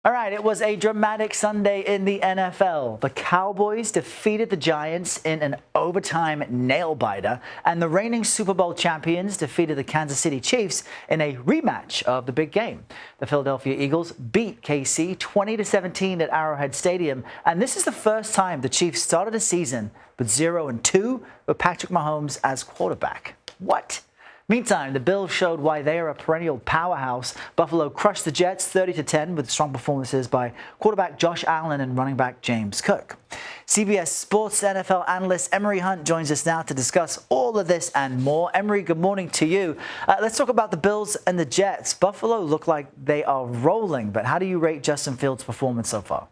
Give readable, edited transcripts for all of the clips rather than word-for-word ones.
All right, it was a dramatic Sunday in the NFL. The Cowboys defeated the Giants in an overtime nail-biter, and the reigning Super Bowl champions defeated the Kansas City Chiefs in a rematch of the big game. The Philadelphia Eagles beat KC 20-17 at Arrowhead Stadium, and this is the first time the Chiefs started a season with 0-2 with Patrick Mahomes as quarterback. What? Meantime, the Bills showed why they are a perennial powerhouse. Buffalo crushed the Jets 30-10 with strong performances by quarterback Josh Allen and running back James Cook. CBS Sports NFL analyst Emory Hunt joins us now to discuss all of this and more. Emory, good morning to you. Let's talk about the Bills and the Jets. Buffalo look like they are rolling, but how do you rate Justin Fields' performance so far?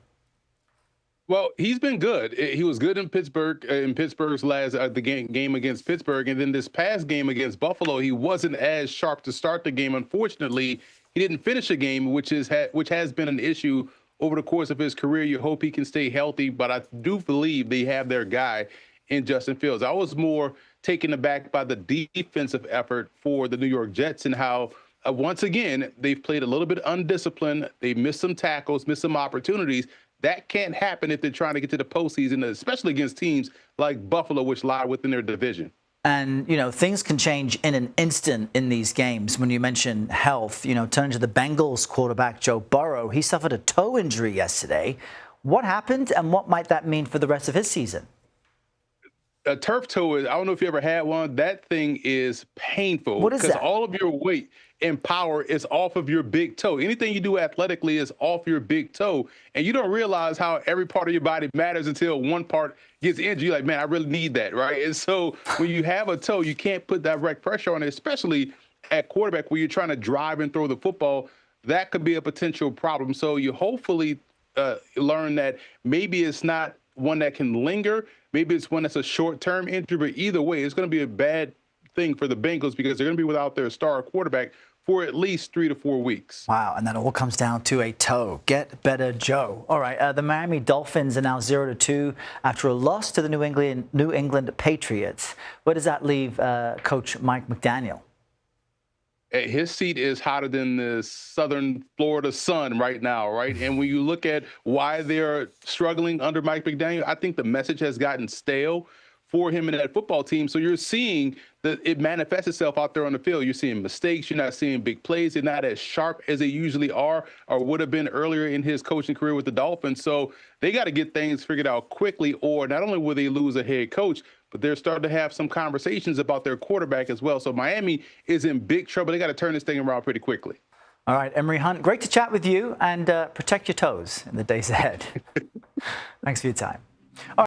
Well, he's been good. He was good in Pittsburgh, in Pittsburgh's last the game against Pittsburgh, and then this past game against Buffalo, he wasn't as sharp to start the game. Unfortunately, he didn't finish the game, which has been an issue over the course of his career. You hope he can stay healthy, but I do believe they have their guy in Justin Fields. I was more taken aback by the defensive effort for the New York Jets and how once again they've played a little bit undisciplined. They missed some tackles, missed some opportunities. That can't happen if they're trying to get to the postseason, especially against teams like Buffalo, which lie within their division. And, things can change in an instant in these games. When you mention health, turning to the Bengals quarterback, Joe Burrow, he suffered a toe injury yesterday. What happened and what might that mean for the rest of his season? A turf toe is, I don't know if you ever had one. That thing is painful. What is that? Because all of your weight and power is off of your big toe. Anything you do athletically is off your big toe. And you don't realize how every part of your body matters until one part gets injured. You're like, man, I really need that, right? And so when you have a toe, you can't put direct pressure on it, especially at quarterback where you're trying to drive and throw the football. That could be a potential problem. So you hopefully learn that maybe it's not one that can linger. Maybe it's one that's a short-term injury, but either way, it's going to be a bad thing for the Bengals because they're going to be without their star quarterback for at least 3 to 4 weeks. Wow, and that all comes down to a toe. Get better, Joe. All right, the Miami Dolphins are now 0-2 after a loss to the New England Patriots. Where does that leave Coach Mike McDaniel? His seat is hotter than the southern Florida sun right now, right? And when you look at why they're struggling under Mike McDaniel, I think the message has gotten stale for him and that football team. So you're seeing that it manifests itself out there on the field. You're seeing mistakes. You're not seeing big plays. They're not as sharp as they usually are or would have been earlier in his coaching career with the Dolphins. So they got to get things figured out quickly, or not only will they lose a head coach, but they're starting to have some conversations about their quarterback as well. So Miami is in big trouble. They got to turn this thing around pretty quickly. All right, Emory Hunt, great to chat with you, and protect your toes in the days ahead. Thanks for your time.